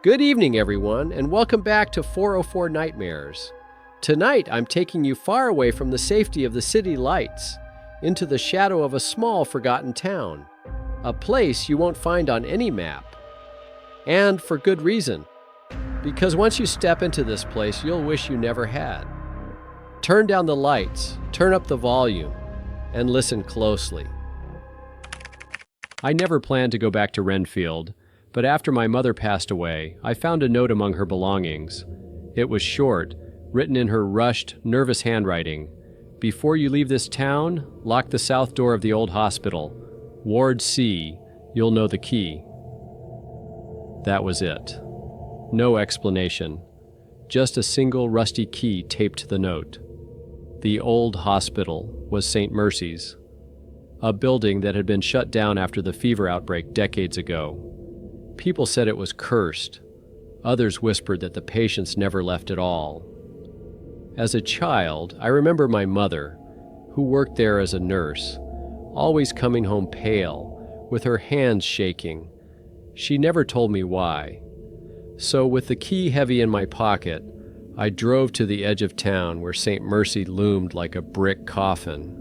Good evening, everyone, and welcome back to 404 Nightmares. Tonight, I'm taking you far away from the safety of the city lights, into the shadow of a small, forgotten town, a place you won't find on any map. And for good reason, because once you step into this place, you'll wish you never had. Turn down the lights, turn up the volume, and listen closely. I never planned to go back to Renfield, but after my mother passed away, I found a note among her belongings. It was short, written in her rushed, nervous handwriting. "Before you leave this town, lock the south door of the old hospital. Ward C, you'll know the key." That was it. No explanation. Just a single rusty key taped to the note. The old hospital was St. Mercy's, a building that had been shut down after the fever outbreak decades ago. People said it was cursed. Others whispered that the patients never left at all. As a child, I remember my mother, who worked there as a nurse, always coming home pale, with her hands shaking. She never told me why. So with the key heavy in my pocket, I drove to the edge of town where St. Mercy loomed like a brick coffin.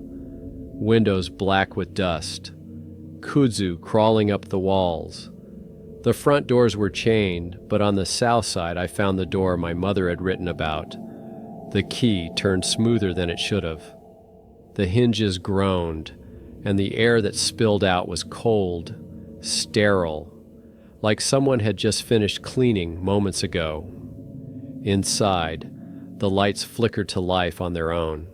Windows black with dust, kudzu crawling up the walls. The front doors were chained, but on the south side I found the door my mother had written about. The key turned smoother than it should have. The hinges groaned, and the air that spilled out was cold, sterile, like someone had just finished cleaning moments ago. Inside, the lights flickered to life on their own.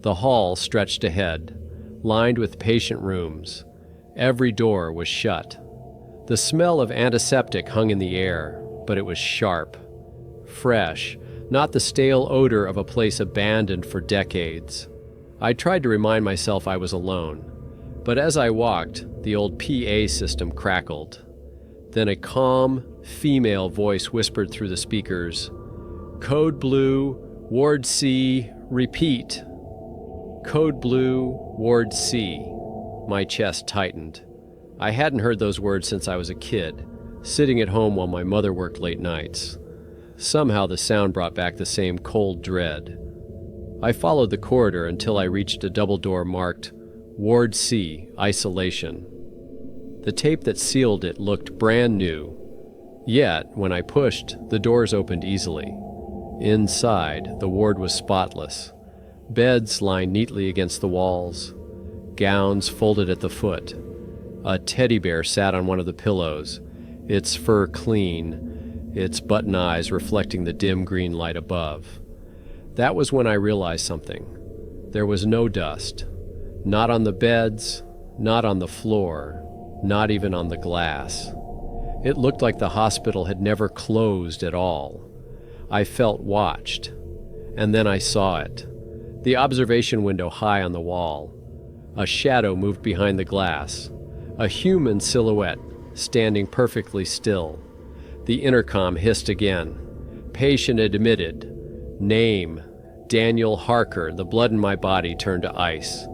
The hall stretched ahead, lined with patient rooms. Every door was shut. The smell of antiseptic hung in the air, but it was sharp, fresh, not the stale odor of a place abandoned for decades. I tried to remind myself I was alone, but as I walked, the old PA system crackled. Then a calm, female voice whispered through the speakers, "Code Blue, Ward C, repeat." Code Blue, Ward C. My chest tightened. I hadn't heard those words since I was a kid, sitting at home while my mother worked late nights. Somehow the sound brought back the same cold dread. I followed the corridor until I reached a double door marked Ward C, Isolation. The tape that sealed it looked brand new. Yet, when I pushed, the doors opened easily. Inside, the ward was spotless. Beds lined neatly against the walls, gowns folded at the foot. A teddy bear sat on one of the pillows, its fur clean, its button eyes reflecting the dim green light above. That was when I realized something. There was no dust. Not on the beds, not on the floor, not even on the glass. It looked like the hospital had never closed at all. I felt watched, and then I saw it. The observation window high on the wall. A shadow moved behind the glass. A human silhouette, standing perfectly still. The intercom hissed again. Patient admitted. Name, Daniel Harker. The blood in my body turned to ice.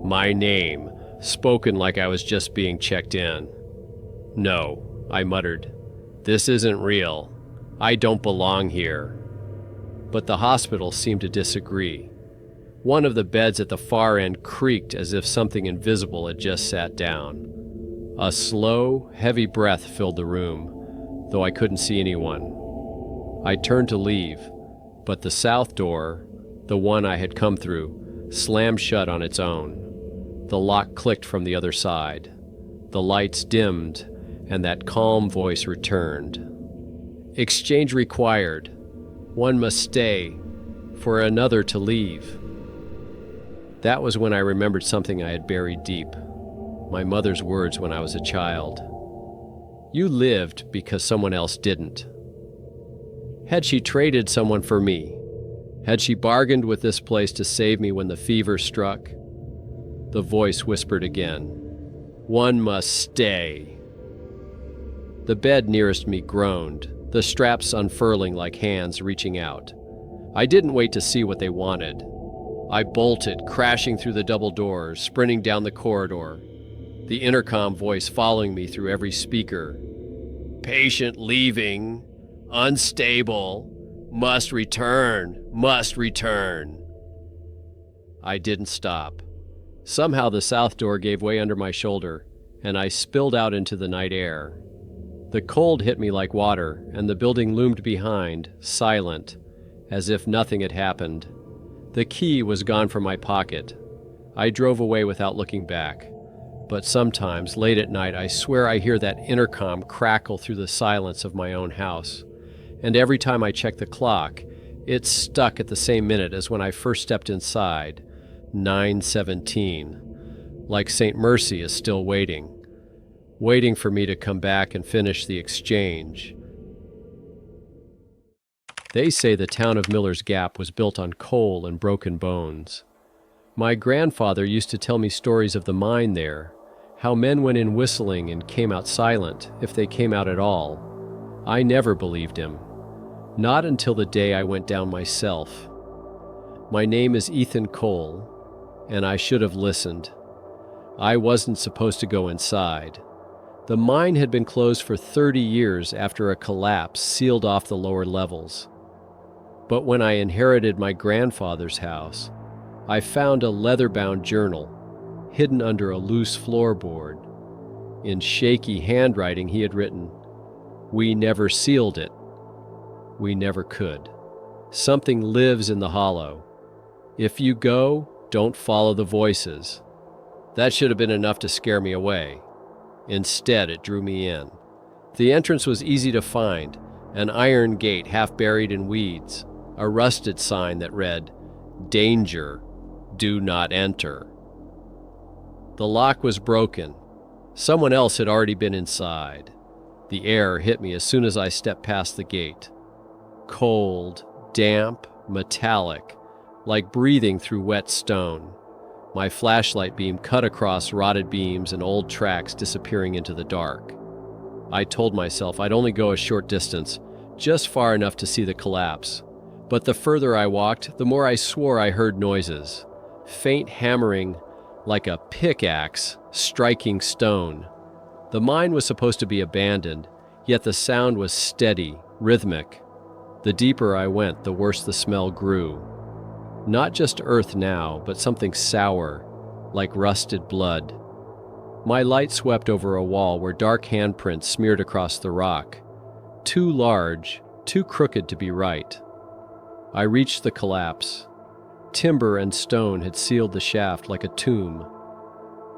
My name, spoken like I was just being checked in. "No," I muttered. "This isn't real. I don't belong here." But the hospital seemed to disagree. One of the beds at the far end creaked as if something invisible had just sat down. A slow, heavy breath filled the room, though I couldn't see anyone. I turned to leave, but the south door, the one I had come through, slammed shut on its own. The lock clicked from the other side. The lights dimmed, and that calm voice returned. "Exchange required. One must stay, for another to leave." That was when I remembered something I had buried deep. My mother's words when I was a child. "You lived because someone else didn't." Had she traded someone for me? Had she bargained with this place to save me when the fever struck? The voice whispered again, "One must stay." The bed nearest me groaned, the straps unfurling like hands reaching out. I didn't wait to see what they wanted. I bolted, crashing through the double doors, sprinting down the corridor, the intercom voice following me through every speaker. Impatient leaving, unstable, must return, must return. I didn't stop. Somehow the south door gave way under my shoulder, and I spilled out into the night air. The cold hit me like water, and the building loomed behind, silent, as if nothing had happened. The key was gone from my pocket. I drove away without looking back. But sometimes, late at night, I swear I hear that intercom crackle through the silence of my own house. And every time I check the clock, it's stuck at the same minute as when I first stepped inside, 9:17, like St. Mercy is still waiting for me to come back and finish the exchange. They say the town of Miller's Gap was built on coal and broken bones. My grandfather used to tell me stories of the mine there, how men went in whistling and came out silent, if they came out at all. I never believed him. Not until the day I went down myself. My name is Ethan Cole, and I should have listened. I wasn't supposed to go inside. The mine had been closed for 30 years after a collapse sealed off the lower levels. But when I inherited my grandfather's house, I found a leather-bound journal hidden under a loose floorboard. In shaky handwriting he had written, "We never sealed it. We never could. Something lives in the hollow. If you go, don't follow the voices." That should have been enough to scare me away. Instead, it drew me in. The entrance was easy to find, an iron gate half buried in weeds, a rusted sign that read, "Danger, do not enter." The lock was broken. Someone else had already been inside. The air hit me as soon as I stepped past the gate. Cold, damp, metallic, like breathing through wet stone. My flashlight beam cut across rotted beams and old tracks disappearing into the dark. I told myself I'd only go a short distance, just far enough to see the collapse. But the further I walked, the more I swore I heard noises. Faint hammering, like a pickaxe striking stone. The mine was supposed to be abandoned, yet the sound was steady, rhythmic. The deeper I went, the worse the smell grew. Not just earth now, but something sour, like rusted blood. My light swept over a wall where dark handprints smeared across the rock. Too large, too crooked to be right. I reached the collapse. Timber and stone had sealed the shaft like a tomb.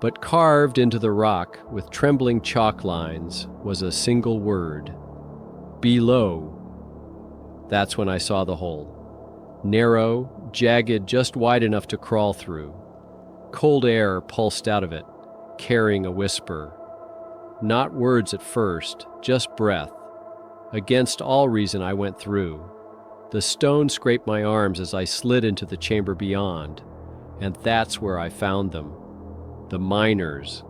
But carved into the rock with trembling chalk lines was a single word. Below. That's when I saw the hole. Narrow, jagged, just wide enough to crawl through. Cold air pulsed out of it, carrying a whisper. Not words at first, just breath. Against all reason I went through. The stone scraped my arms as I slid into the chamber beyond, and that's where I found them. The miners.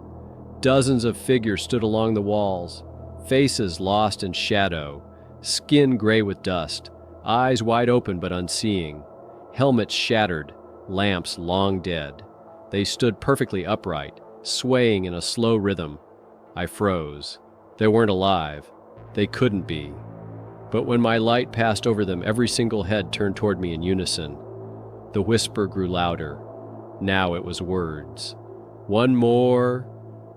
Dozens of figures stood along the walls, faces lost in shadow, skin gray with dust, eyes wide open but unseeing, helmets shattered, lamps long dead. They stood perfectly upright, swaying in a slow rhythm. I froze. They weren't alive. They couldn't be. But when my light passed over them, every single head turned toward me in unison. The whisper grew louder. Now it was words. One more,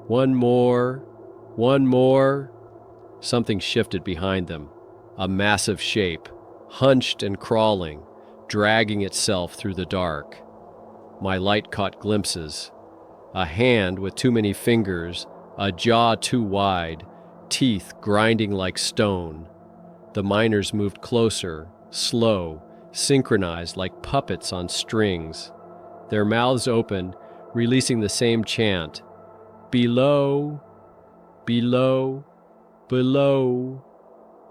one more, one more. Something shifted behind them. A massive shape, hunched and crawling, dragging itself through the dark. My light caught glimpses. A hand with too many fingers, a jaw too wide, teeth grinding like stone. The miners moved closer, slow, synchronized like puppets on strings. Their mouths open, releasing the same chant. Below, below, below.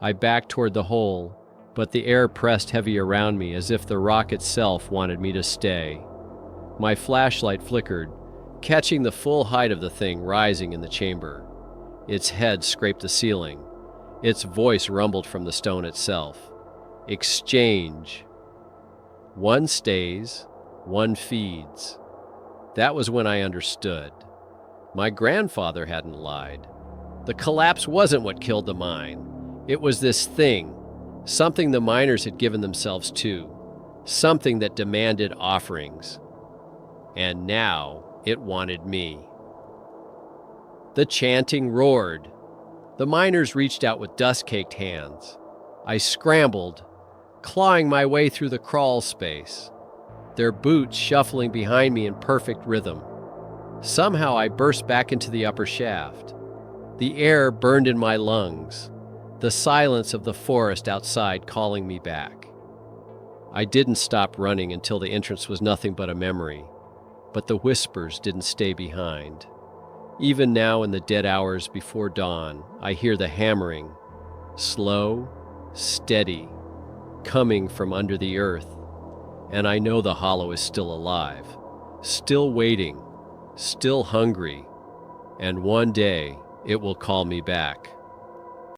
I backed toward the hole, but the air pressed heavy around me as if the rock itself wanted me to stay. My flashlight flickered, catching the full height of the thing rising in the chamber. Its head scraped the ceiling. Its voice rumbled from the stone itself. Exchange. One stays, one feeds. That was when I understood. My grandfather hadn't lied. The collapse wasn't what killed the mine. It was this thing, something the miners had given themselves to, something that demanded offerings. And now it wanted me. The chanting roared. The miners reached out with dust-caked hands. I scrambled, clawing my way through the crawl space, their boots shuffling behind me in perfect rhythm. Somehow I burst back into the upper shaft. The air burned in my lungs, the silence of the forest outside calling me back. I didn't stop running until the entrance was nothing but a memory, but the whispers didn't stay behind. Even now in the dead hours before dawn, I hear the hammering, slow, steady, coming from under the earth, and I know the hollow is still alive, still waiting, still hungry, and one day it will call me back.